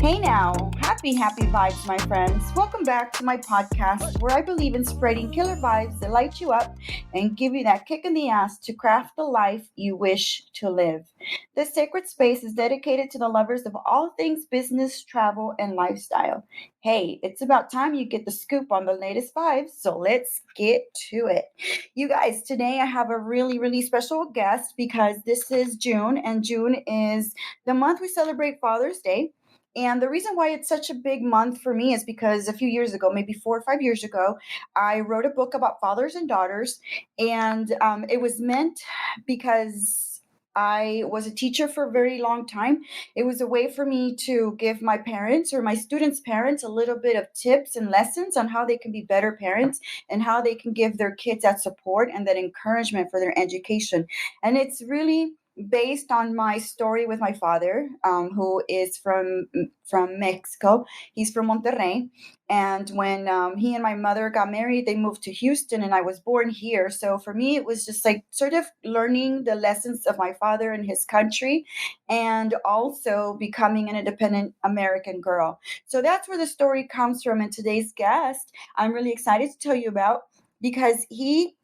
Hey now, happy vibes, my friends. Welcome back to my podcast where I believe in spreading killer vibes that light you up and give you that kick in the ass to craft the life you wish to live. This sacred space is dedicated to the lovers of all things business, travel, and lifestyle. Hey, it's about time you get the scoop on the latest vibes, so let's get to it. You guys, today I have a really special guest because this is June, and June is the month we celebrate Father's Day. And the reason why it's such a big month for me is because a few years ago, maybe 4 or 5 years ago, I wrote a book about fathers and daughters. And it was meant because I was a teacher for a very long time. It was a way for me to give my parents or my students' parents a little bit of tips and lessons on how they can be better parents and how they can give their kids that support and that encouragement for their education. And it's really based on my story with my father, who is from Mexico. He's from Monterrey, and when he and my mother got married, they moved to Houston, and I was born here. So for me, it was just like sort of learning the lessons of my father and his country, and also becoming an independent American girl. So that's where the story comes from. And today's guest, I'm really excited to tell you about because he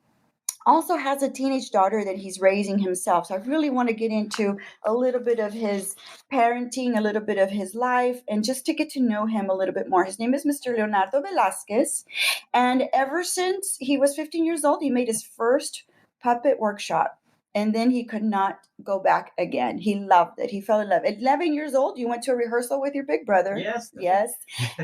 also has a teenage daughter that he's raising himself. So I really want to get into a little bit of his parenting, a little bit of his life, and just to get to know him a little bit more. His name is Mr. Leonardo Velasquez. And ever since he was 15 years old, he made his first puppet workshop. And then he could not go back again. He loved it. He fell in love. At 11 years old, you went to a rehearsal with your big brother. Yes. Yes.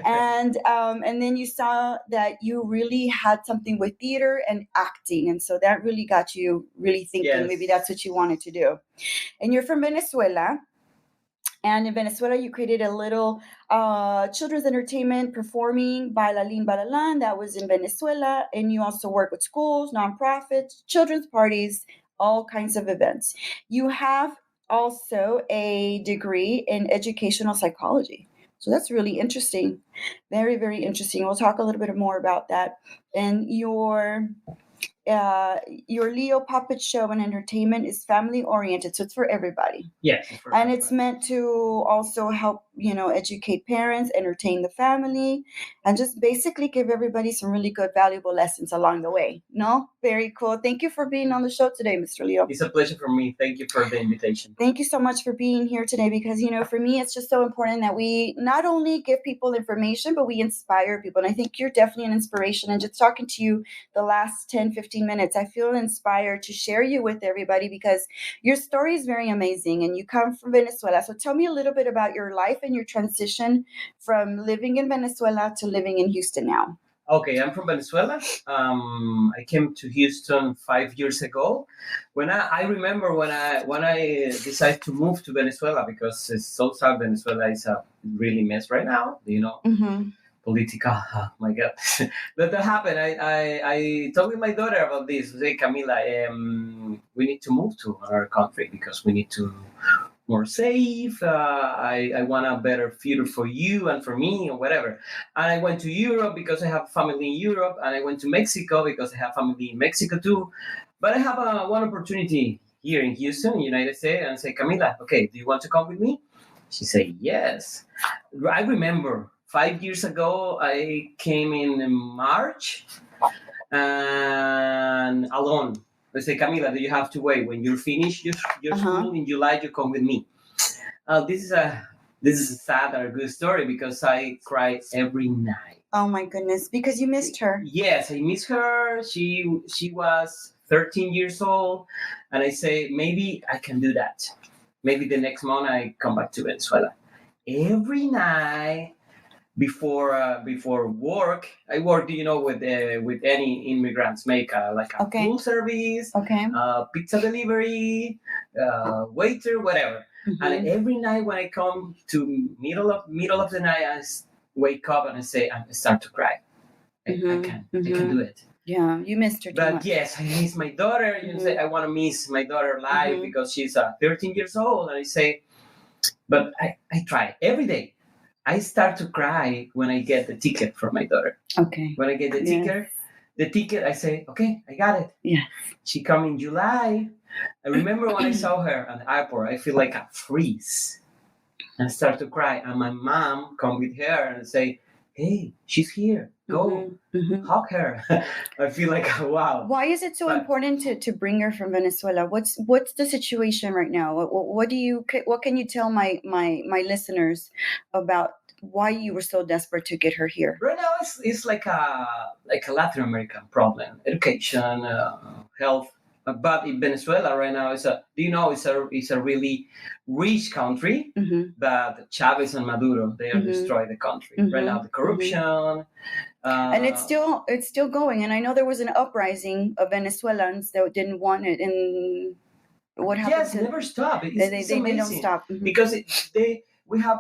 And then you saw that you really had something with theater and acting. And so that really got you really thinking maybe that's what you wanted to do. And you're from Venezuela. And in Venezuela, you created a little children's entertainment performing Bailalin Bailalan. That was in Venezuela. And you also work with schools, nonprofits, children's parties, all kinds of events. You have also a degree in educational psychology. So that's really interesting. Very interesting. We'll talk a little bit more about that. And your Leo puppet show and entertainment is family oriented, so it's for everybody. Yes. And it's meant to also help, educate parents, entertain the family, and just basically give everybody some really good, valuable lessons along the way. No? Very cool. Thank you for being on the show today, Mr. Leo. It's a pleasure for me. Thank you for the invitation. Thank you so much for being here today because, for me, it's just so important that we not only give people information, but we inspire people. And I think you're definitely an inspiration. And just talking to you the last 10, 15 minutes, I feel inspired to share you with everybody because your story is very amazing and you come from Venezuela. So tell me a little bit about your life and your transition from living in Venezuela to living in Houston now. Okay, I'm from Venezuela. I came to Houston 5 years ago. When I remember when I decided to move to Venezuela because it's so sad. Venezuela is a really mess right now. Mm-hmm. Political. Oh my God, but that happened. I talked with my daughter about this. Say, Camila, we need to move to our country because we need to more safe. I want a better future for you and for me or whatever. And I went to Europe because I have family in Europe, and I went to Mexico because I have family in Mexico too. But I have one opportunity here in Houston, United States, and say, Camila, okay, do you want to come with me? She said yes. I remember 5 years ago I came in March and alone. They say, Camila, do you have to wait? When you're finished your school in July, you come with me. This is a sad or good story because I cry every night. Oh my goodness, because you missed her. Yes, I miss her. She was 13 years old, and I say, maybe I can do that. Maybe the next month I come back to Venezuela. Every night before work, I work, with any immigrants, make like a full service, pizza delivery, waiter, whatever. Mm-hmm. And every night when I come to middle of the night, I wake up and I say, I start to cry. I can do it. Yeah, you missed her too But much. yes, I miss my daughter. You say, I want to miss my daughter live because she's 13 years old. And I say, but I try every day. I start to cry when I get the ticket for my daughter. Okay. When I get the ticket, I say, okay, I got it. Yeah. She come in July. I remember when I saw her at the airport, I feel like a freeze. and start to cry. And my mom come with her and say, "Hey, she's here. Go hug her." I feel like wow. Why is it so important to bring her from Venezuela? What's the situation right now? What can you tell my listeners about why you were so desperate to get her here? Right now, it's like a Latin American problem: education, health. But in Venezuela right now, it's a really rich country. But Chavez and Maduro, they have destroyed the country. Right now, the corruption. And it's still going. And I know there was an uprising of Venezuelans that didn't want it. And what happened? Yes, it never stop. They don't stop. Because we have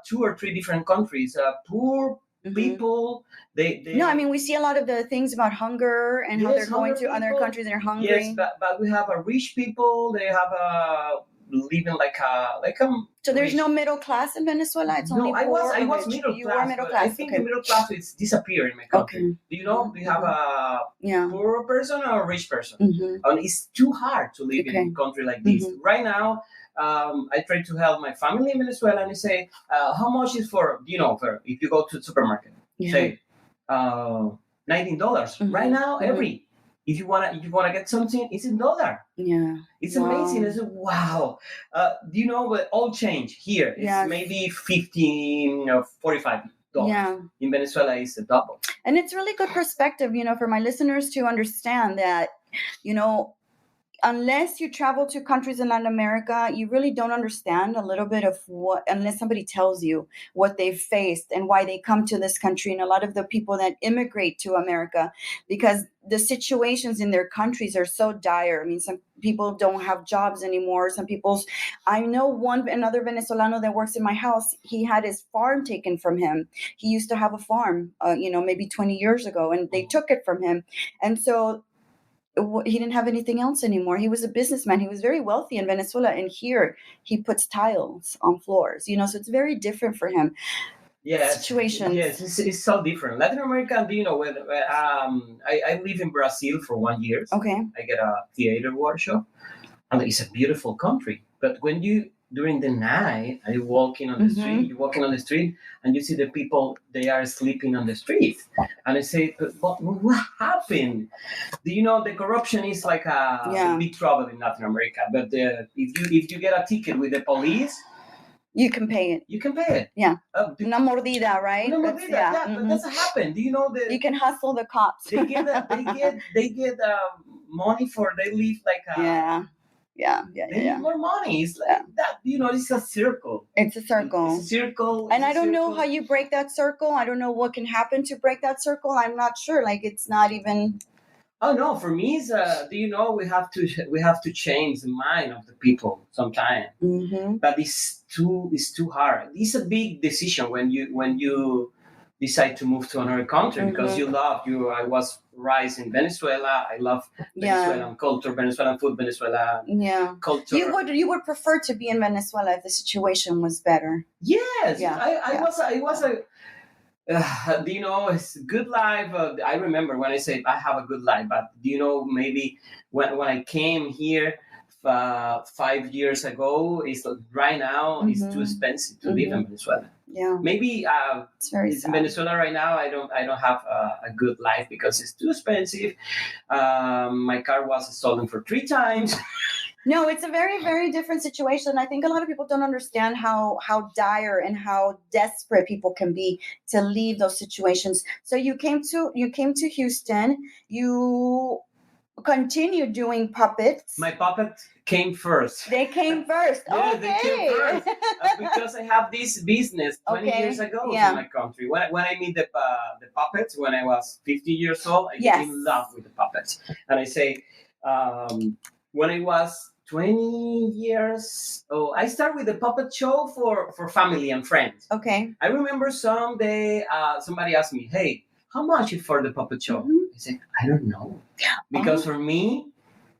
2 or 3 different countries. Poor people. They No, I mean we see a lot of the things about hunger and how they're going to other countries and they're hungry. Yes, but we have a rich people. They have living like a. So there's no middle class in Venezuela. It's only I poor. was middle class. You were middle class. I think the middle class is disappearing in my country. Okay. Do you know we have a poor person or a rich person, and it's too hard to live in a country like this right now. I try to help my family in Venezuela, and I say, how much is for if you go to the supermarket, say $19 right now. Every if you wanna get something, it's $1. Yeah, it's amazing. I said, wow. Do you know what all change here? It's maybe 15 or $45. In Venezuela, it's a double. And it's really good perspective, for my listeners to understand that, unless you travel to countries in Latin America, you really don't understand a little bit of unless somebody tells you what they've faced and why they come to this country. And a lot of the people that immigrate to America, because the situations in their countries are so dire. I mean, some people don't have jobs anymore. I know another Venezolano that works in my house. He had his farm taken from him. He used to have a farm, maybe 20 years ago, and they took it from him. And so he didn't have anything else anymore. He was a businessman. He was very wealthy in Venezuela. And here he puts tiles on floors, so it's very different for him. Situations. Yes, it's so different. Latin America, when I live in Brazil for 1 year. Okay. I get a theater workshop, and it's a beautiful country. But when during the night, I walking on the street. You're walking on the street, and you see the people. They are sleeping on the street, and I say, "What happened?" Do you know the corruption is like a big trouble in Latin America? But if you get a ticket with the police, you can pay it. You can pay it. Yeah. Una mordida, right? Una mordida. But that's happen. Do you know that you can hustle the cops? They get money for they live like a. They need more money. It's like that. It's a circle. It's a circle. It's a circle. And I don't know how you break that circle. I don't know what can happen to break that circle. I'm not sure. Like, it's not even. Oh no! For me, it's we have to change the mind of the people sometime. But it's too hard. It's a big decision when you decide to move to another country because you love you. I was raised in Venezuela. I love Venezuelan culture, Venezuelan food, Venezuelan culture. You would prefer to be in Venezuela if the situation was better. Yes. I was a. It's a good life. I remember when I said I have a good life, but maybe when I came here 5 years ago, right now it's too expensive to live in Venezuela. Yeah, maybe it's very sad. In Venezuela right now. I don't have a good life because it's too expensive. My car was stolen for 3 times. No, it's a very, very different situation. I think a lot of people don't understand how dire and how desperate people can be to leave those situations. So you came to Houston. You continued doing puppets. My puppet came first. They came first. Yeah, okay. They came first because I have this business 20 years ago in my country. When I meet the puppets when I was 50 years old, I get in love with the puppets, and I say. When I was 20 years old, I started with a puppet show for family and friends. Okay. I remember someday somebody asked me, "Hey, how much is for the puppet show?" I said, "I don't know," because for me,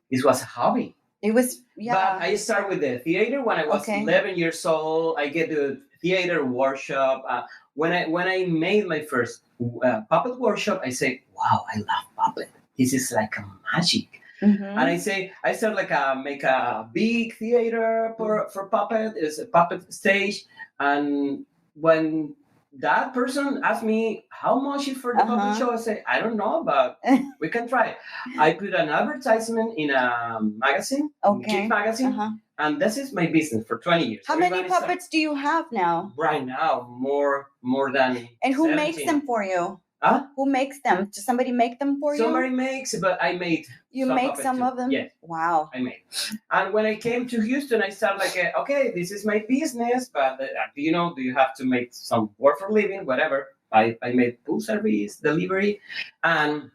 this was a hobby. It was, But I started with the theater when I was 11 years old. I get the theater workshop. When I made my first puppet workshop, I say, "Wow, I love puppet. This is like a magic." And I Mm-hmm. say, I start like make a big theater for puppet, is a puppet stage. And when that person asked me how much is for the puppet Uh-huh. show, I say, I don't know, but we can try. I put an advertisement in a magazine, in kids Okay. magazine, Uh-huh. and this is my business for 20 years. How many Everybody start- puppets do you have now? right now more than And who makes 17. them for you? Huh? Who makes them? Does somebody make them for Somebody you? makes, but I made You some make puppets some too. of them? Yes, Wow. I made. And when I came to Houston, I started like, okay, this is my business, but do you have to make some work for living, whatever. I made pool service, delivery, and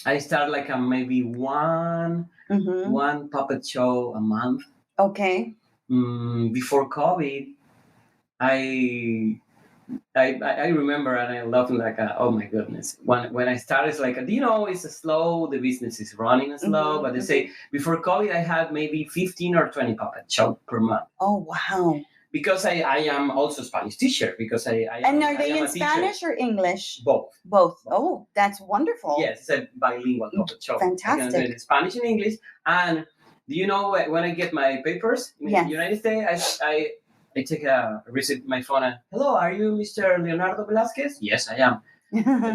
I started like maybe Mm-hmm. one puppet show a month. Okay. Before COVID, I I remember and I love like oh my goodness when I started it's like it's slow, the business is running slow, but they say before COVID I had maybe 15 or 20 puppet show per month. Oh wow. Because I am also Spanish teacher because And am, are I they am in a teacher. Spanish or English? Both. Both. Oh, that's wonderful. Yes, it's a bilingual puppet show. I can do Fantastic. it in Spanish and English. And do you know when I get my papers in Yes. the United States, I take receive my phone and, hello, are you Mr. Leonardo Velasquez? Yes, I am.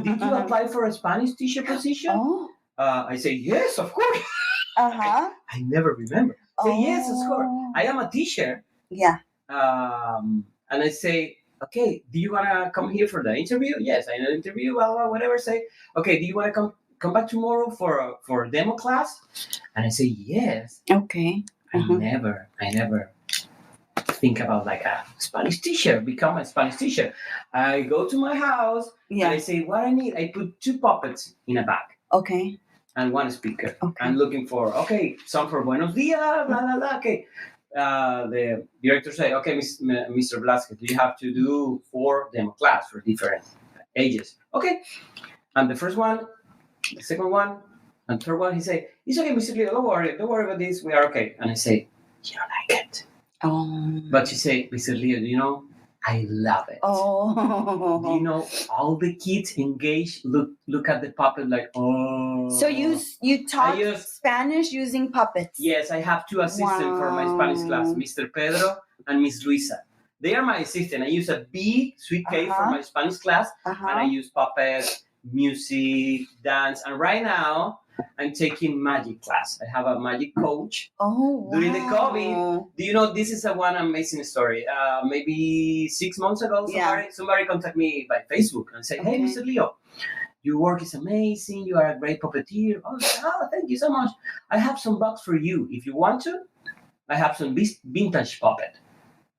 Did you apply for a Spanish teacher position? Oh. I say, yes, of course. Uh-huh. I never remember. I say, yes, of course. I am a teacher. Yeah. And I say, okay, do you want to come here for the interview? Yes, I know interview, blah, blah, whatever. Say, okay, do you want to come back tomorrow for a demo class? And I say, yes. Okay. I never think about like a Spanish teacher, become a Spanish teacher. I go to my house and I say, what I need, I put 2 puppets in a bag. Okay. And 1 speaker. Okay. I'm looking for, some for Buenos Dias, blah, blah, blah, okay. The director say, okay, Mr. Velasquez, you have to do 4 demo class for different ages. Okay. And the first one, the second one, and third one, he say, it's okay, Mr. Leo, don't worry about this, we are okay. And I say, you don't like it. Oh. But she say, Mr. Leo, do you know, I love it. Oh. Do you know, all the kids engage, look at the puppet like, oh. So you taught Spanish using puppets? Yes, I have 2 assistants for my Spanish class, Mr. Pedro and Miss Luisa. They are my assistant. I use a big suitcase for my Spanish class, and I use puppets, music, dance, and right now I'm taking magic class. I have a magic coach. Oh, wow. During the COVID, do you know this is one amazing story? Maybe 6 months ago, somebody contacted me by Facebook and said, "Hey, Mr. Leo, your work is amazing. You are a great puppeteer." Oh, thank you so much. I have some bucks for you. If you want to, I have some vintage puppet.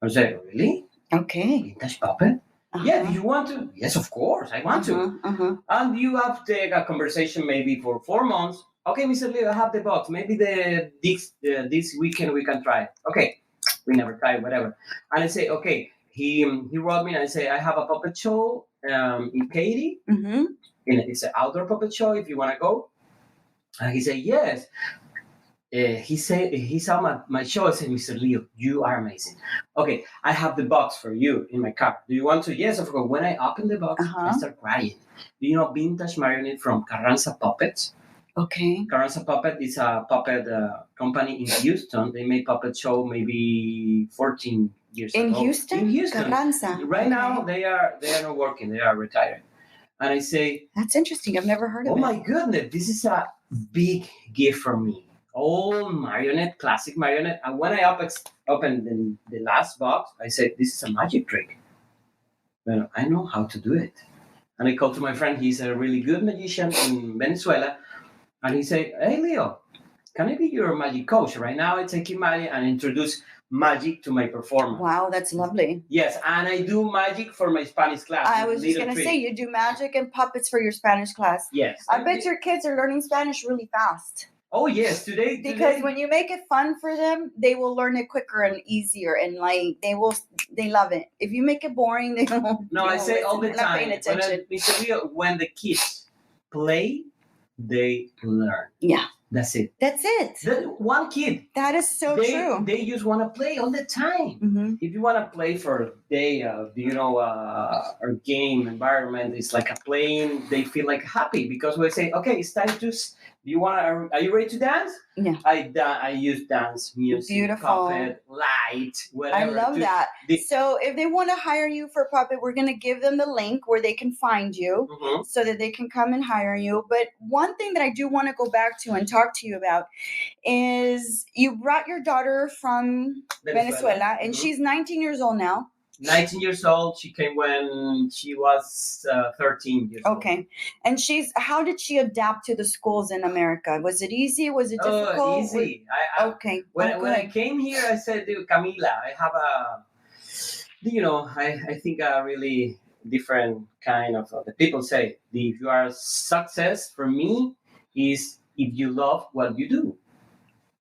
I said, really? Okay. Vintage puppet? Yeah, if you want to. Yes, of course, I want to. And you have to take a conversation maybe for 4 months. Okay, Mr. Leo, I have the box. Maybe this weekend we can try. Okay, we never tried, whatever. And I say, okay. He wrote me and I say, I have a puppet show in Katy. It's an outdoor puppet show if you want to go. And he said, yes. He saw my show and said, Mr. Leo, you are amazing. Okay, I have the box for you in my car. Do you want to? Yes, of course. When I open the box, I start crying. Do you know vintage marionette from Carranza Puppets? Okay. Carranza Puppet is a puppet company in Houston. They made puppet show maybe 14 years ago. In Houston? Carranza. Right now, they are not working. They are retired. And I say, that's interesting. I've never heard of it. Oh my goodness, this is a big gift for me. All marionette, classic marionette. And when I opened the last box, I said, this is a magic trick. Well, I know how to do it. And I called to my friend. He's a really good magician in Venezuela. And he said, hey, Leo, can I be your magic coach? Right now, I take magic and introduce magic to my performance. Wow, that's lovely. Yes, and I do magic for my Spanish class. I was just going to say, you do magic and puppets for your Spanish class. Yes. I bet your kids are learning Spanish really fast. Oh, yes, today. Because when you make it fun for them, they will learn it quicker and easier, and like they love it. If you make it boring, they don't. No, I say all the time. When the kids play, they learn. Yeah. That's it. That's it. One kid. That is so true. They just want to play all the time. If you want to play for a day, our game environment is like a playing. They feel like happy because we say, okay, it's time to Do you want? Are you ready to dance? Yeah. I use dance, music, Beautiful. puppet, light, I whatever. love that. So if they want to hire you for puppet, we're going to give them the link where they can find you so that they can come and hire you. But one thing that I do want to go back to and talk to you about is you brought your daughter from Venezuela and she's 19 years old now. 19 years old. She came when she was 13 years old. Okay. And how did she adapt to the schools in America? Was it easy? Was it difficult? Oh, easy. Okay. When I came here, I said to Camila, I have I think a really different kind of, the people say, if you are success for me is if you love what you do.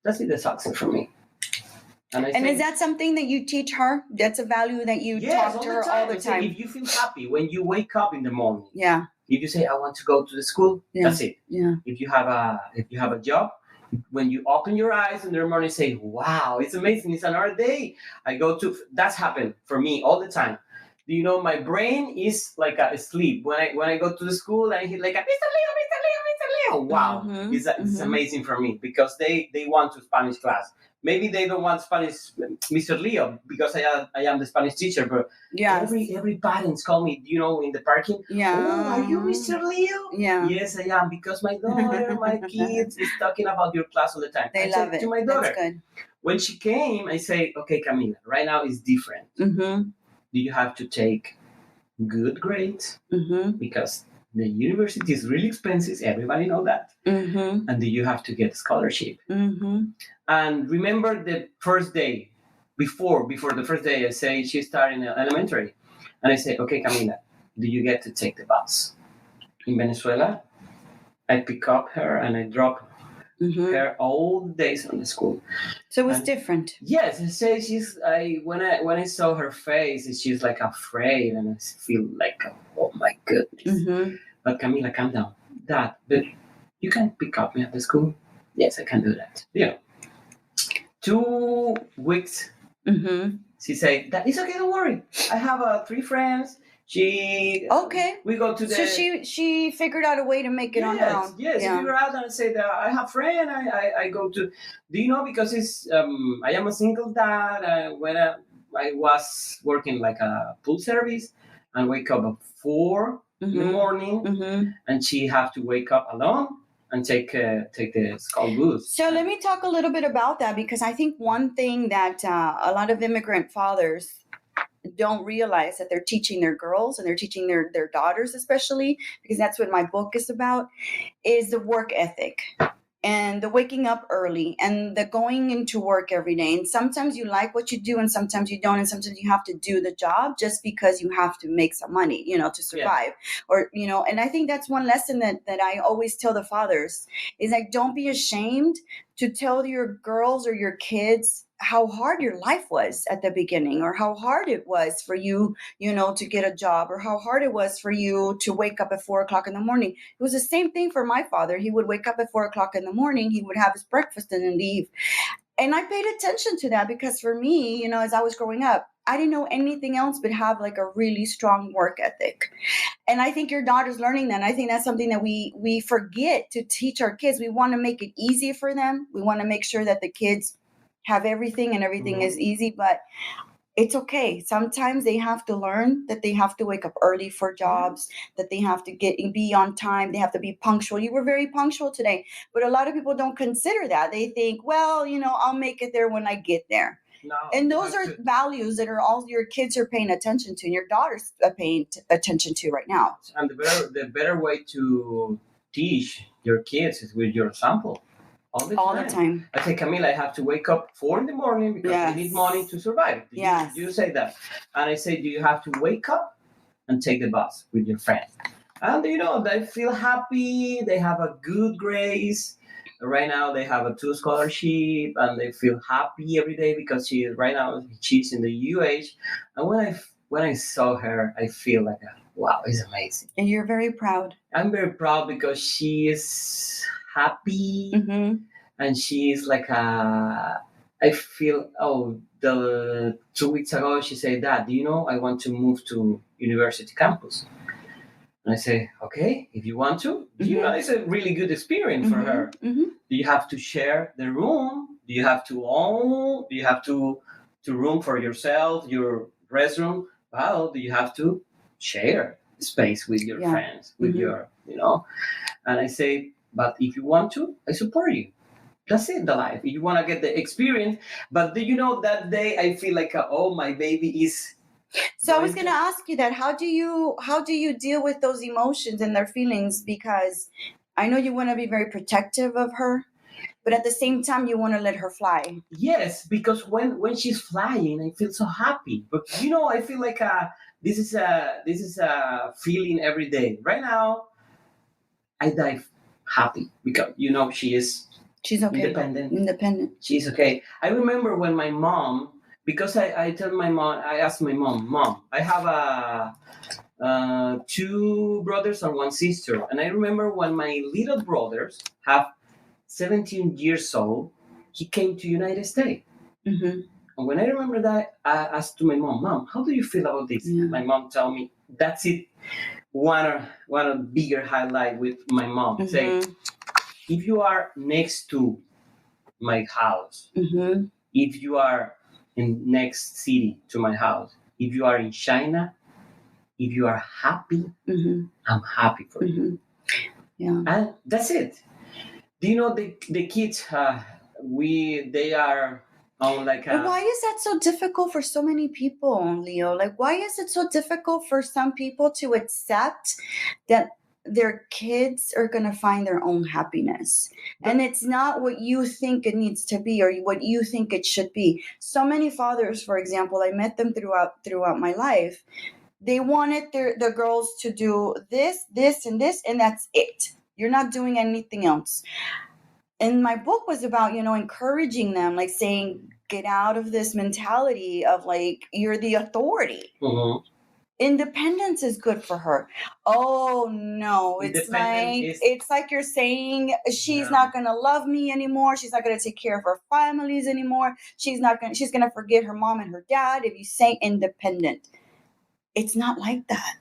That's the success for me. And is that something that you teach her? That's a value that you talk to her all the time. If you feel happy when you wake up in the morning. Yeah. If you say I want to go to the school, that's it. Yeah. If you have a job, when you open your eyes in the morning, say, "Wow, it's amazing! It's another day." That's happened for me all the time. You know, my brain is like asleep when I go to the school and he's like, "Mr. Leo, Mr. Leo, Mr. Leo." Wow, it's amazing for me because they want to Spanish class. Maybe they don't want Spanish, Mr. Leo, because I am the Spanish teacher. But every parents call me, in the parking. Yeah. Oh, are you Mr. Leo? Yeah. Yes, I am, because my daughter, my kids is talking about your class all the time. They love it. To my daughter. That's good. When she came, I say, okay, Camila, right now is different. Mm-hmm. Do you have to take good grades? Mm-hmm. Because the university is really expensive. Everybody know that. Mm-hmm. And do you have to get scholarship? Mm-hmm. And remember the first day, before the first day, I say she started in elementary. And I say, okay, Camila, do you get to take the bus? In Venezuela, I pick up her and I drop her all the days on the school. So it was different. Yes, I say when I saw her face, she's like afraid, and I feel like, oh my goodness. Mm-hmm. But Camila, calm down. But you can pick up me at the school. Yes, I can do that. 2 weeks. She said that it's okay. Don't worry. I have 3 friends. We go to the. So she figured out a way to make it on her own. Yes, she figured out and said I have friend. I go to. Do you know, because it's I am a single dad. When I was working like a pool service and wake up at 4 in the morning, and she have to wake up alone and take the school bus. So let me talk a little bit about that, because I think one thing that a lot of immigrant fathers don't realize that they're teaching their girls and they're teaching their daughters, especially because that's what my book is about, is the work ethic and the waking up early and the going into work every day. And sometimes you like what you do and sometimes you don't, and sometimes you have to do the job just because you have to make some money, to survive. Or and I think that's one lesson that I always tell the fathers is like, don't be ashamed to tell your girls or your kids how hard your life was at the beginning, or how hard it was for you, to get a job, or how hard it was for you to wake up at 4:00 in the morning. It was the same thing for my father. He would wake up at 4:00 in the morning. He would have his breakfast and then leave. And I paid attention to that because for me, as I was growing up, I didn't know anything else but have like a really strong work ethic. And I think your daughter's learning that. And I think that's something that we forget to teach our kids. We want to make it easy for them. We want to make sure that the kids have everything and everything is easy, but it's okay. Sometimes they have to learn that they have to wake up early for jobs, that they have to be on time. They have to be punctual. You were very punctual today, but a lot of people don't consider that. They think, well, I'll make it there when I get there. No, and those are values that are all your kids are paying attention to, and your daughter's paying attention to right now. And the better way to teach your kids is with your example. All the time. I say, Camila, I have to wake up 4 in the morning because I need money to survive. You say that. And I say, do you have to wake up and take the bus with your friend? And they feel happy. They have a good grades. Right now they have a 2 scholarship and they feel happy every day because she's in the UH. And when I saw her, I feel like, wow, it's amazing. And you're very proud. I'm very proud because she is happy, and she is like I feel, the 2 weeks ago she said, Dad, I want to move to university campus. And I say, okay, if you want to. You know, Mhm. it's a really good experience for her. Mhm. Mhm. Do you have to share the room? Do you have to own? Do you have to room for yourself, your restroom? Well, do you have to share space with your Yeah. friends, with Mhm. your, you know? And I say, but if you want to, I support you. That's it, the life. If you want to get the experience. But do you know that day I feel like, oh, my baby is So I was going going to to. ask you that how do you deal with those emotions and their feelings, because I know you want to be very protective of her, but at the same time you want to let her fly. Yes, because when she's flying, I feel so happy. But I feel like this is a feeling every day. Right now, I die happy because she is She's okay. independent. Independent. She's okay. I remember when my mom, because I tell my mom, I asked my mom, I have two brothers and one sister, and I remember when my little brothers have 17 years old, he came to United States. Mhm. And when I remember that, I asked to my mom, how do you feel about this? Yeah. My mom tell me, that's it. One bigger highlight with my mom. Say, Mhm. if you are next to my house, Mhm. if you are in next city to my house, if you are in China, if you are happy, Mhm. I'm happy for you. Mhm. Yeah. And that's it. Do you know the kids? They are on like But a. why is that so difficult for so many people, Leo? Like, why is it so difficult for some people to accept that their kids are going to find their own happiness? And it's not what you think it needs to be or what you think it should be. So many fathers, for example, I met them throughout my life. They wanted the girls to do this, and this, and that's it. You're not doing anything else. And my book was about encouraging them, like saying get out of this mentality of like you're the authority. Mhm. Independence is good for her. Oh no, Independent is it's like you're saying she's no. not going to love me anymore, she's not going to take care of her families anymore, she's going to forget her mom and her dad if you say independent. It's not like that.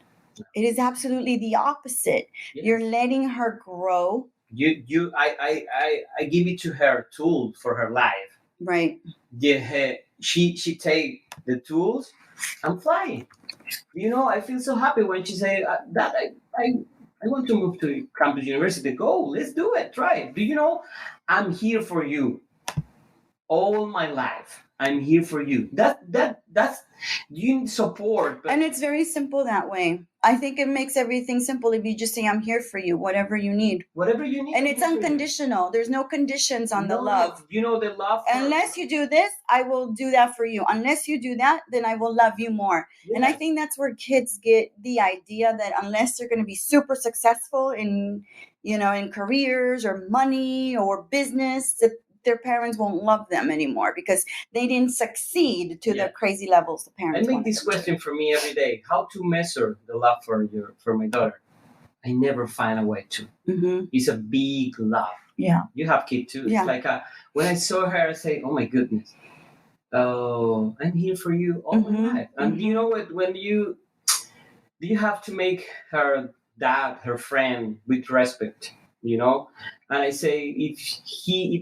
It is absolutely the opposite. Yes. You're letting her grow. I give it to her tool for her life. Right. Yeah, she take the tools. I'm flying. I feel so happy when she say that I want to move to campus university. Go, let's do it. Try it. Do you know? I'm here for you all my life. I'm here for you. That's you need support. But And it's very simple that way. I think it makes everything simple if you just say, I'm here for you, whatever you need. whatever you need, And I'm it's here for you. unconditional. There's no conditions on the No, love. the love. Unless you do this, I will do that for you. Unless you do that, then I will love you more. And I Yes. think that's where kids get the idea that unless they're going to be super successful in careers or money or business, that their parents won't love them anymore because they didn't succeed to Yeah. the crazy levels the I parents make wanted this them to. question for me every day: how to measure the love for my daughter? I never find a way to. Mm-hmm. It's a big love. Yeah. You have kids too. Yeah. It's like when I saw her, I say, "Oh my goodness, oh, I'm here for you all my Mhm, life." And you mhm. know what? When you have to make her dad, her friend, with respect. And I say, if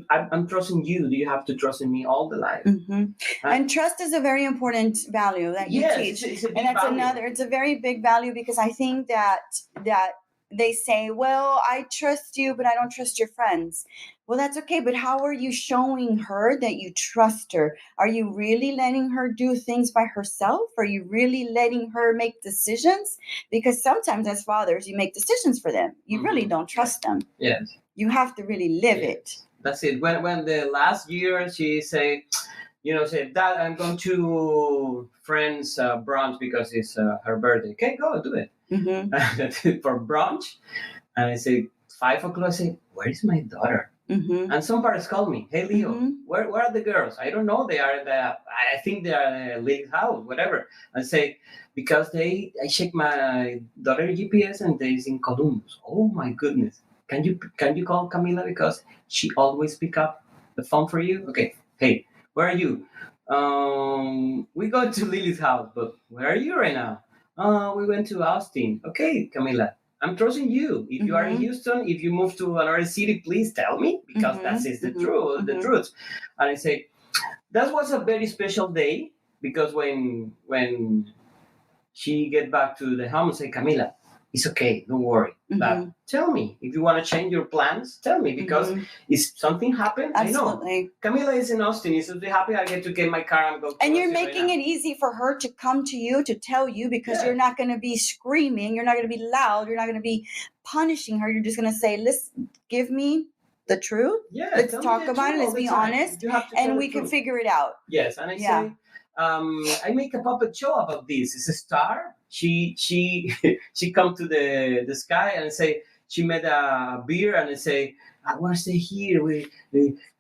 I'm trusting you, do you have to trust in me all the life? And trust is a very important value that you Yes, teach. it's a big And that's value. it's a very big value because I think that they say, well, I trust you, but I don't trust your friends. Well, that's okay, but how are you showing her that you trust her? Are you really letting her do things by herself? Are you really letting her make decisions? Because sometimes as fathers, you make decisions for them. You really don't trust them. Yes. You have to really live it. That's it. When the last year she said, Dad, I'm going to friends brunch because it's her birthday. Okay, go do it. For brunch, and I say 5 o'clock. I say, where is my daughter? And some parents call me, hey Leo, where are the girls? I don't know. They are I think they are in a league house, whatever. I say, because I check my daughter GPS and they's in Columbus. Oh my goodness. Can you call Camila because she always pick up the phone for you? Okay. Hey, where are you? We go to Lily's house, but where are you right now? We went to Austin. Okay, Camila. I'm trusting you. If you are in Houston, if you move to another city, please tell me, because that is the truth. The truth. And I say that was a very special day, because when she get back to the home and say, Camila, it's okay, don't worry. But tell me, if you want to change your plans, tell me, because if something happened, Absolutely. I know. Camila is in Austin. He's so happy I get to get my car and go to And you're Austin making right it easy for her to come to you, to tell you, because Yeah. you're not going to be screaming. You're not going to be loud. You're not going to be punishing her. You're just going to say, listen, give me the truth. Yeah, Let's tell me talk the about it. truth all Let's the be time. honest. You have to tell And the we can truth. figure it out. Yes, and I Yeah. say, I make a puppet show about this. It's a star. She she come to the sky and say she made a beer and I say, I want to stay here.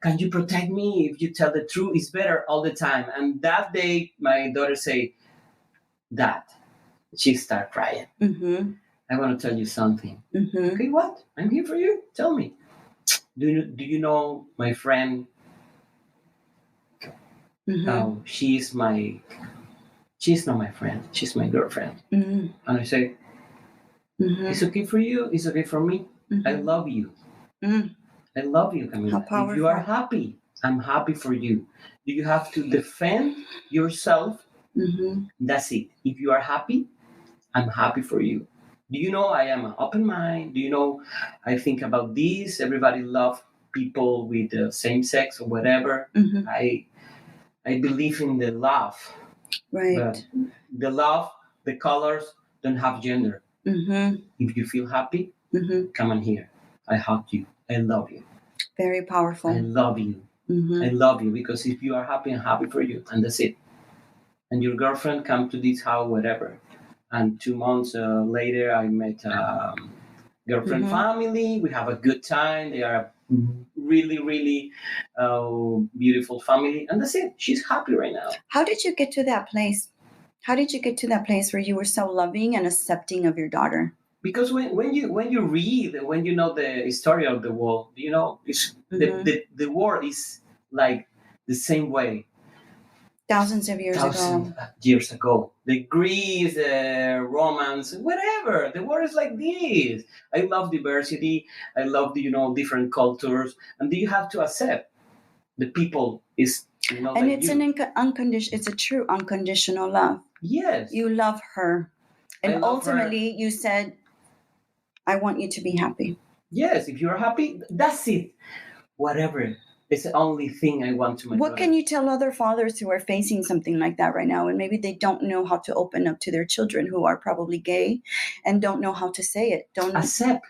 Can you protect me? If you tell the truth, it's better all the time. And that day, my daughter say, Dad, she start crying. I want to tell you something. Okay, what? I'm here for you. Tell me. Do you know my friend? Oh, she's not my friend. She's my girlfriend. And I say, it's okay for you. It's okay for me. I love you. I love you, Camila. If you are happy, I'm happy for you. Do you have to defend yourself? That's it. If you are happy, I'm happy for you. Do you know I am an open mind? Do you know I think about this? Everybody love people with the same sex or whatever. I believe in the love. Right. But the love, the colors don't have gender. If you feel happy, come on here. I hug you. I love you. Very powerful. I love you. I love you, because if you are happy, I'm happy for you, and that's it. And your girlfriend come to this house, whatever. And 2 months later, I met girlfriend family. We have a good time. They are a really, really beautiful family, and that's it. She's happy right now. How did you get to that place? How did you get to that place where you were so loving and accepting of your daughter? Because when you read, when you know the story of the world, you know, it's, the world is like the same way. Thousands of years ago. The Greece, Romance, whatever. The world is like this. I love diversity. I love different cultures, and you have to accept the people is And like it's you. It's a true unconditional love. Yes. You love her, and ultimately you said, I want you to be happy. Yes, if you're happy, that's it. Whatever. It's the only thing I want to my What daughter. can you tell other fathers who are facing something like that right now, and maybe they don't know how to open up to their children who are probably gay and don't know how to say it? Don't accept.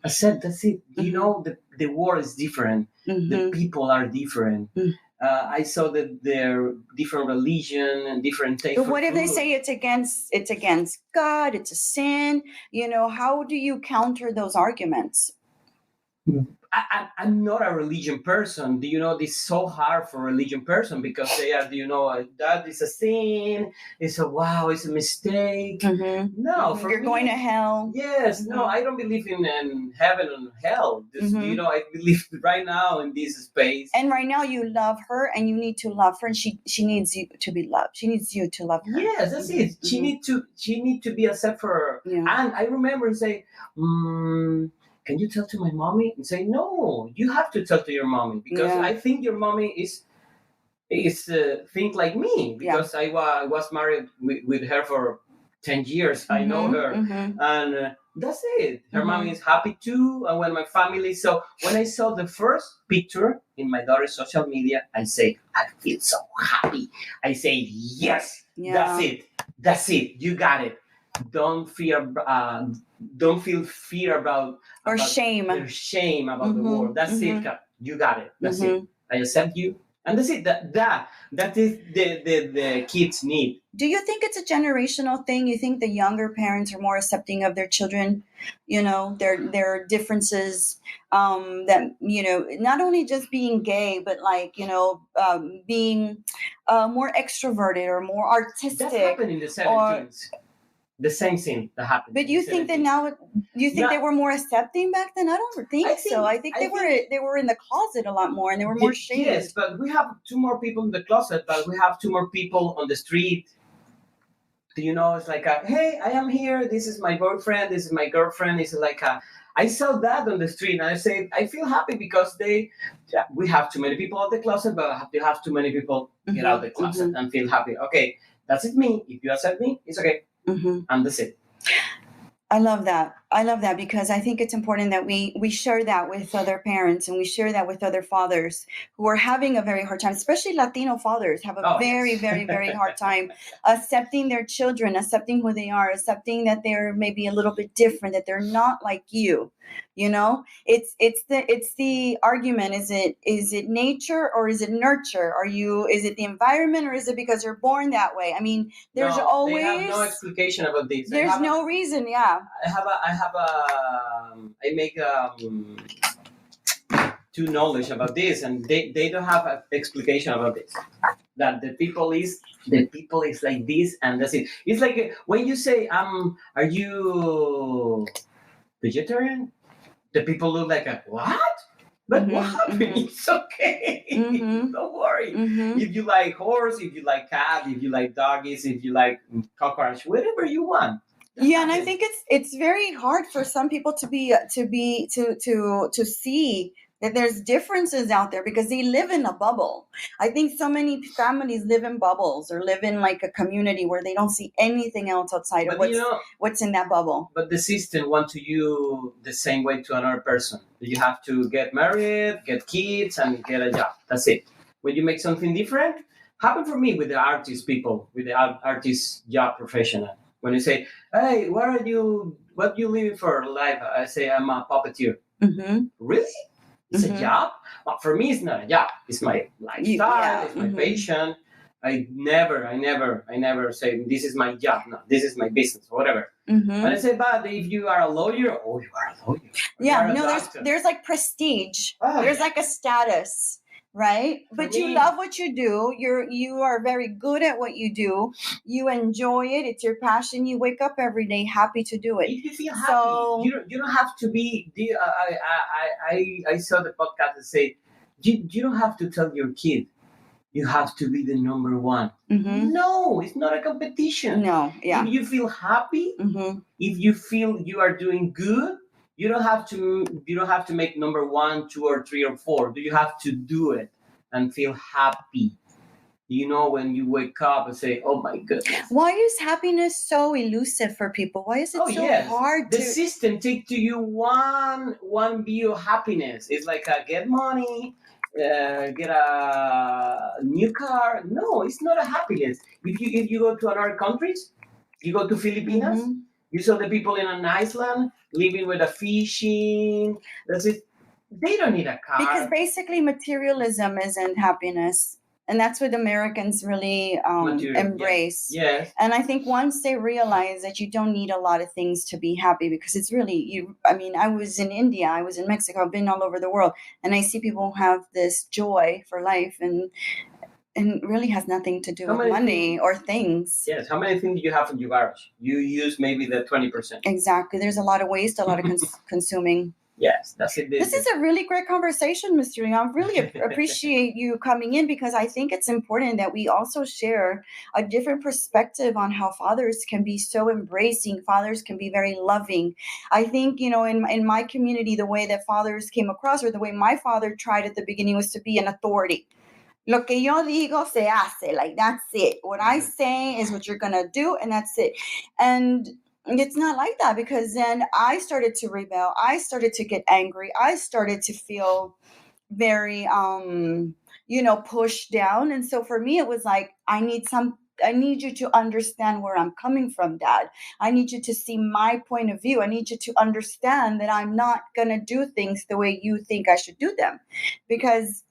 That's it. You know, the world is different. The people are different. I saw that they're different religion and different taste. But what if they say it's against God, it's a sin? You know, how do you counter those arguments? I'm not a religion person. Do you know, this is so hard for a religion person, because they are, that is a sin. It's a mistake. No, for you're me, going to hell. Yes, no, I don't believe in heaven and hell. Do I believe right now in this space. And right now you love her, and you need to love her, and she needs you to be loved. She needs you to love her. Yes, that's it. She need to be accepted for her. Yeah. And I remember say, can you tell to my mommy? And say, no, you have to tell to your mommy, because I think your mommy is think like me, because I was married with her for 10 years. I know her, and that's it. Her mommy is happy too, and when my family. So when I saw the first picture in my daughter's social media, I say, I feel so happy. I say, yes, that's it. You got it. Don't fear. Don't feel fear about shame. Shame about the world. That's it. You got it. That's it. I accept you, and that's it. That is the kids need. Do you think it's a generational thing? You think the younger parents are more accepting of their children, their differences, that, not only just being gay, but being more extroverted or more artistic? That happened in the 70s. The same thing that happened. But you think that now? You think they were more accepting back then? I don't think so. I think they were in the closet a lot more, and they were more shamed. Yes, but we have 2 more people in the closet, but we have 2 more people on the street. Do you know? It's like, hey, I am here. This is my boyfriend. This is my girlfriend. It's like, I saw that on the street, and I say, I feel happy because we have too many people out the closet, but they have too many people get out the closet and feel happy. Okay, that's it. Me. If you accept me, it's okay. And that's it. I love that. I love that because I think it's important that we share that with other parents and we share that with other fathers who are having a very hard time, especially Latino fathers have a very, very, very hard time accepting their children, accepting who they are, accepting that they're maybe a little bit different, that they're not like you. You know, it's the argument. Is it nature or is it nurture? Is it the environment or is it because you're born that way? I mean, there's always they have no explication about this. There's no reason. Yeah. I make two knowledge about this, and they don't have an explanation about this. That the people is like this, and that's it. It's like when you say, are you vegetarian? The people look like, what? But what happened? It's okay. Don't worry. If you like horse, if you like cat, if you like doggies, if you like cockroach, whatever you want. Yeah, and I think it's very hard for some people to see that there's differences out there because they live in a bubble. I think so many families live in bubbles or live in like a community where they don't see anything else outside of what's in that bubble. But the system wants you the same way to another person. You have to get married, get kids, and get a job. That's it. When you make something different, happened for me with the artist people, with the artist job professional. When you say, hey, what you living for life? I say, I'm a puppeteer. Really? It's a job? Well, for me, it's not a job. It's my lifestyle. It's my passion. I never say, this is my job. No, this is my business, whatever. And I say, but if you are a lawyer, you are a lawyer. Yeah, no, there's like prestige. There's like a status. Right? But you love what you do. You are very good at what you do. You enjoy it. It's your passion. You wake up every day happy to do it. If you feel happy, you don't have to be. I saw the podcast that say you don't have to tell your kid you have to be the number one. No, it's not a competition. No, yeah. If you feel happy, if you feel you are doing good, you don't have to make number 1, 2, or 3, or 4. Do you have to do it and feel happy? You know, when you wake up and say, "Oh my goodness." Why is happiness so elusive for people? Why is it hard? The system take to you one view of happiness. It's like get money, get a new car. No, it's not a happiness. If you go to another countries, you go to Filipinas. You saw the people in an island living with a fishing. That's it. They don't need a car. Because basically materialism isn't happiness. And that's what Americans really embrace. Yes. And I think once they realize that you don't need a lot of things to be happy, because it's really, I was in India, I was in Mexico, I've been all over the world. And I see people have this joy for life and really has nothing to do with money or things. Yes. How many things do you have in your garage? You use maybe the 20%. Exactly. There's a lot of waste, a lot of consuming. Yes, that's it. This is a really great conversation, Mr. Young. I really appreciate you coming in because I think it's important that we also share a different perspective on how fathers can be so embracing. Fathers can be very loving. I think, in my community, the way that fathers came across or the way my father tried at the beginning was to be an authority. Lo que yo digo se hace. Like, that's it. What I say is what you're going to do, and that's it. And it's not like that because then I started to rebel. I started to get angry. I started to feel very, pushed down. And so for me, it was like, I need you to understand where I'm coming from, Dad. I need you to see my point of view. I need you to understand that I'm not going to do things the way you think I should do them because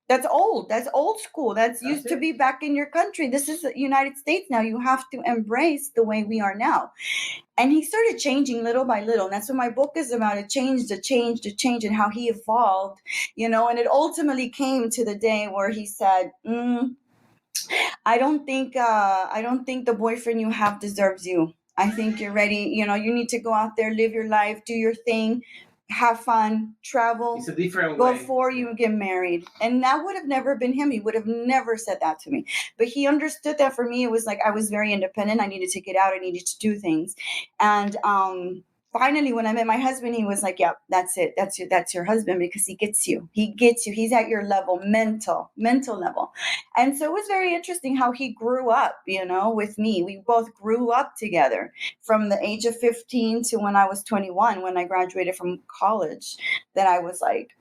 that's old. That's old school. That's used to be back in your country. This is the United States now. You have to embrace the way we are now. And he started changing little by little. And that's what my book is about. It changed, and how he evolved, and it ultimately came to the day where he said, I don't think the boyfriend you have deserves you. I think you're ready. You need to go out there, live your life, do your thing. have fun, travel It's a different way. before you get married. And that would have never been him. He would have never said that to me. But he understood that for me, it was like I was very independent. I needed to get out. I needed to do things. And finally, when I met my husband, he was like, "Yep, that's it. That's your husband because he gets you. He gets you. He's at your level, mental level." And so it was very interesting how he grew up, with me. We both grew up together from the age of 15 to when I was 21, when I graduated from college, that I was like,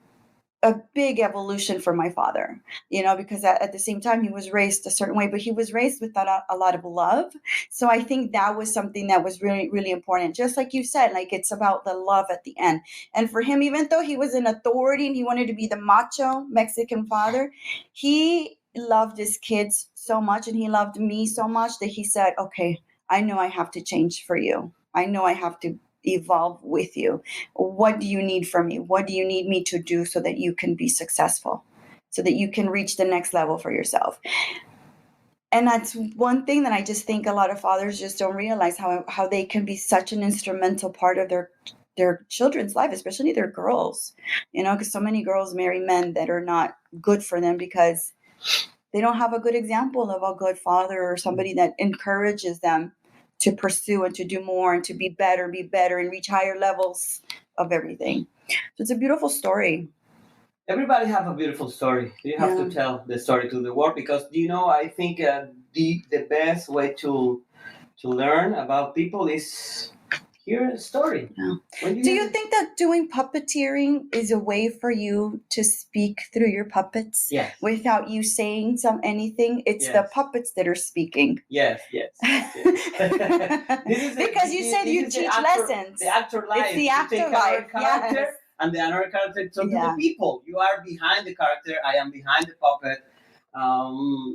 a big evolution for my father, because at the same time he was raised a certain way, but he was raised with a lot of love. So I think that was something that was really, really important. Just like you said, like it's about the love at the end. And for him, even though he was an authority and he wanted to be the macho Mexican father, he loved his kids so much and he loved me so much that he said, okay, I know I have to change for you. I know I have to evolve with you. What do you need from me? What do you need me to do so that you can be successful, so that you can reach the next level for yourself? And that's one thing that I just think a lot of fathers just don't realize, how they can be such an instrumental part of their children's life, especially their girls, because so many girls marry men that are not good for them because they don't have a good example of a good father or somebody that encourages them to pursue and to do more and to be better and reach higher levels of everything. So it's a beautiful story. Everybody have a beautiful story. You have to tell the story to the world because I think the best way to learn about people is hear a story. Yeah. Do you think that doing puppeteering is a way for you to speak through your puppets? Yes. Without you saying anything? It's the puppets that are speaking. Yes. Because you said you teach lessons. The actor life. It's the actor life. Character, and the another character talk to the people. You are behind the character. I am behind the puppet.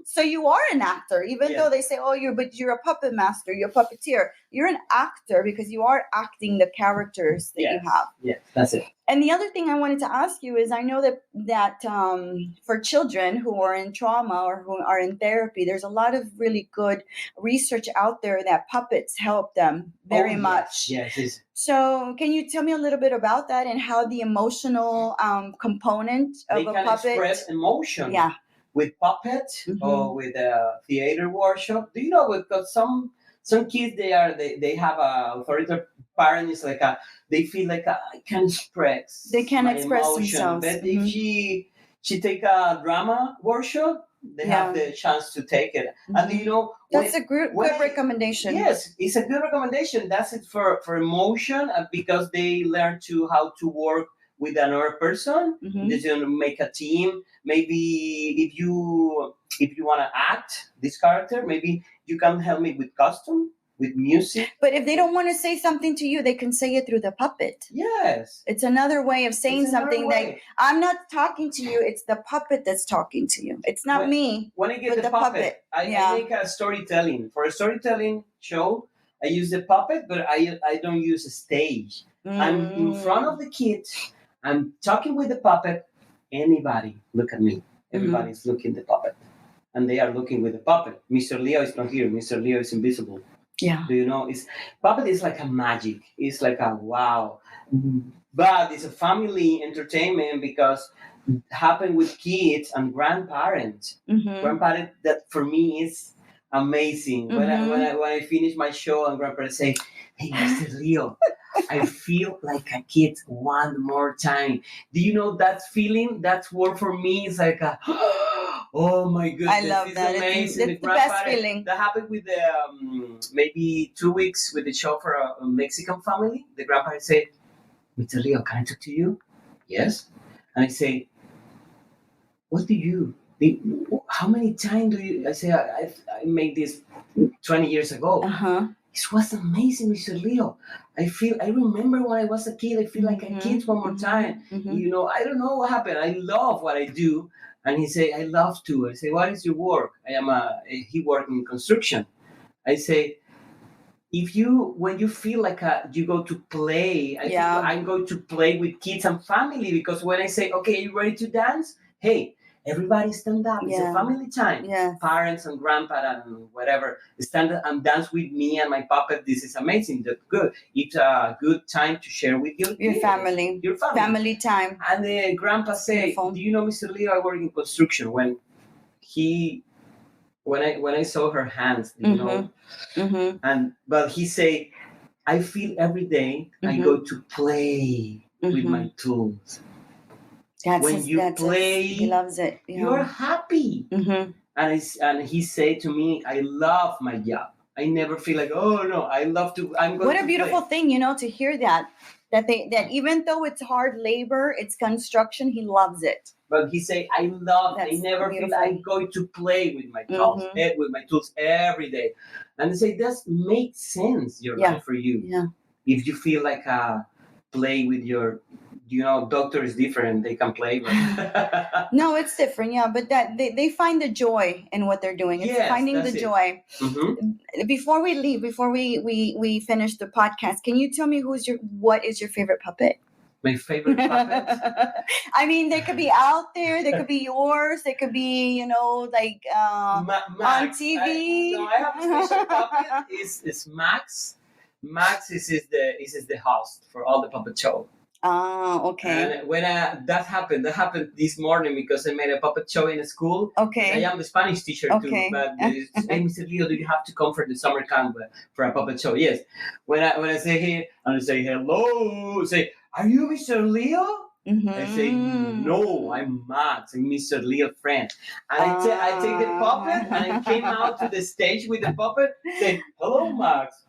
So you are an actor, even though they say, "Oh, you're a puppet master, you're a puppeteer." You're an actor because you are acting the characters that you have. Yes, that's it. And the other thing I wanted to ask you is, I know that for children who are in trauma or who are in therapy, there's a lot of really good research out there that puppets help them very much. Yes. So can you tell me a little bit about that and how the emotional component of a puppet express emotion? Yeah. With puppet or with a theater workshop. Do you know? Because some kids they have a authoritative parent is like they feel like I can express. They can express emotion. themselves. But if she take a drama workshop, they have the chance to take it. And that's a good recommendation. Yes, it's a good recommendation. That's it for emotion because they learn how to work with another person. They make a team. Maybe if you want to act this character, maybe you can help me with costume, with music. But if they don't want to say something to you, they can say it through the puppet. Yes. It's another way of saying something that I'm not talking to you. It's the puppet that's talking to you. It's not me. When I get the puppet, I make a storytelling. For a storytelling show, I use the puppet, but I don't use a stage. I'm in front of the kids. I'm talking with the puppet. Anybody look at me. Everybody's looking at the puppet. And they are looking with the puppet. Mr. Leo is not here. Mr. Leo is invisible. Yeah. Do you know? Puppet is like a magic. It's like a wow. But it's a family entertainment because it happened with kids and grandparents. Grandparents, that for me is amazing. When I finish my show and grandparents say, "Hey, Mr. Leo, I feel like a kid one more time." Do you know that feeling? That word for me is like a, oh my goodness. I love that. Amazing. It's the best feeling. That happened with maybe 2 weeks with the show for a Mexican family. The grandparents said, "Mr. Leo, can I talk to you?" Yes. And I say, "What do you? How many times do you?" I say, I made this 20 years ago. It was amazing, Mr. Leo. I remember when I was a kid, I feel like a kid one more time. I don't know what happened. I love what I do. And he say, "I love to." I say, "What is your work?" He worked in construction. I say, when you feel like you go to play, I'm going to play with kids and family, because when I say, "Okay, are you ready to dance?" Hey, everybody stand up. It's a Yeah. family time. Yes. Parents and grandpa and whatever stand up and dance with me and my puppet. This is amazing. That's good. It's a good time to share with your Your kids, family. your family. Family time. And the grandpa say, Beautiful. "Do you know, Mr. Leo? I work in construction. When I saw her hands, you know, but he say, I feel every day I go to play with my tools. He loves it. Yeah. You're happy." And he say to me, I love my job. I never feel like, oh no, I love to. I'm going. What a beautiful thing, to hear that even though it's hard labor, it's construction, he loves it. But he say, I never feel like I'm going to play with my tools, with my tools every day. And they say, that makes sense, your life for you. Yeah. If you feel like play with your, doctor is different. They can play. But no, it's different. Yeah. But that they find the joy in what they're doing. It's finding the joy. Before we leave, before we finish the podcast, can you tell me what is your favorite puppet? My favorite puppet? I mean, they could be out there. They could be yours. They could be, like on TV. I have a special puppet. It's Max. Max is the host for all the puppet show. Oh, okay. And when that happened this morning because I made a puppet show in a school. Okay. I am the Spanish teacher too, but hey, Mr. Leo, do you have to come for the summer camp for a puppet show? Yes. When I say here and I say hello, say, are you Mr. Leo? I say, no, I'm Max. I'm Mr. Leo's friend. And I take the puppet and I came out to the stage with the puppet. Say, hello, Max.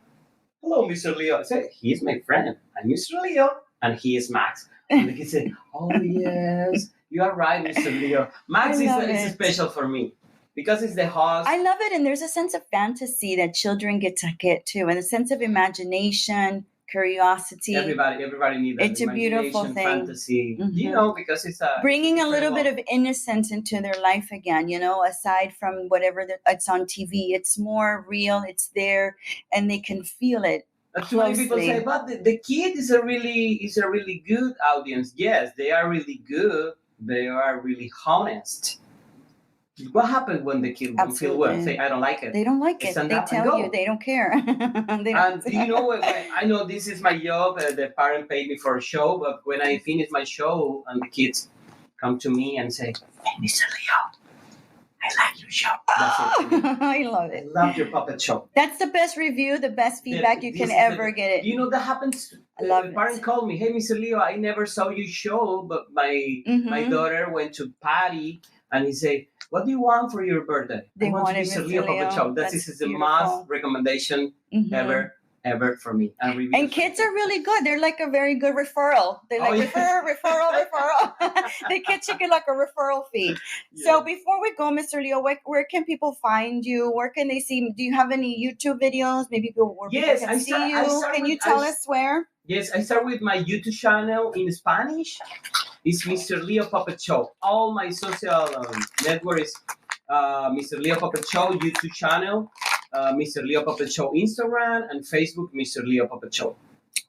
Hello, Mr. Leo. I say, he's my friend. I'm Mr. Leo. And he is Max. And he said, oh, yes, you are right, Mr. Leo. Max is special for me because it's the host. I love it. And there's a sense of fantasy that children get too, and a sense of imagination, curiosity. Everybody needs that. It's a beautiful thing. Fantasy, because it's bringing a little bit of innocence into their life again, aside from whatever it's on TV. It's more real. It's there, and they can feel it. Too many people say, but the kid is a really good audience. Yes, they are really good. They are really honest. What happens when the kid don't feel well? Say, I don't like it. They don't like it. They tell you they don't care. And do you know what? I know this is my job. The parent paid me for a show, but when I finish my show and the kids come to me and say, hey, Mr. Leo, I like your show. That's it. I love it. I love your puppet show. That's the best review, the best feedback you can ever get it. That happens. I love the parent called me, hey, Mr. Leo, I never saw your show, but my daughter went to party and he said, what do you want for your birthday? They want Mr. Leo puppet show. This is the most recommendation ever for me. And kids are really good. They're like a very good referral. They're like referral. The kids should get like a referral fee. Yeah. So before we go, Mr. Leo, where can people find you? Where can they see? Do you have any YouTube videos? Maybe people can see you. Can you tell us where? Yes, I start with my YouTube channel in Spanish. It's Mr. Leo Puppet Show. All my social network is Mr. Leo Puppet Show YouTube channel. Mr. Leo Puppet Show Instagram and Facebook, Mr. Leo Puppet Show.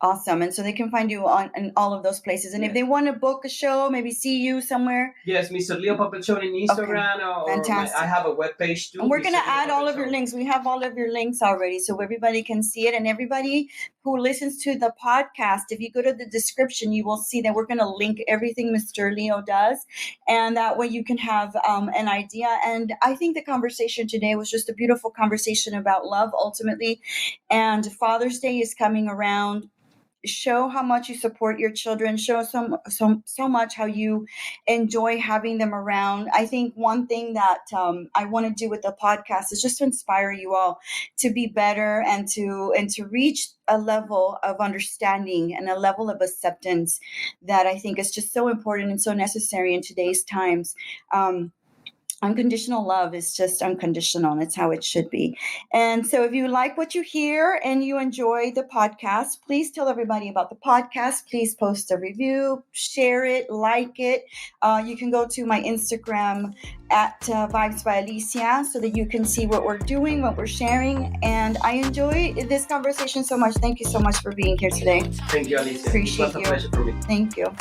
Awesome. And so they can find you in all of those places. And if they want to book a show, maybe see you somewhere. Yes, Mr. Leo Puppet Show in Instagram. Okay. Fantastic. I have a webpage too. And we're going to add all of your links. We have all of your links already so everybody can see it. And everybody who listens to the podcast, if you go to the description, you will see that we're going to link everything Mr. Leo does. And that way you can have an idea. And I think the conversation today was just a beautiful conversation about love ultimately. And Father's Day is coming around. Show how much you support your children. Show so much how you enjoy having them around. I think one thing that I want to do with the podcast is just to inspire you all to be better and to reach a level of understanding and a level of acceptance that I think is just so important and so necessary in today's times. Unconditional love is just unconditional. It's how it should be. And so if you like what you hear and you enjoy the podcast, please tell everybody about the podcast. Please post a review, share it, like it. You can go to my Instagram at Vibes by Alicia so that you can see what we're doing, what we're sharing. And I enjoy this conversation so much. Thank you so much for being here today. Thank you, Alicia. Appreciate it was a pleasure for me. Thank you.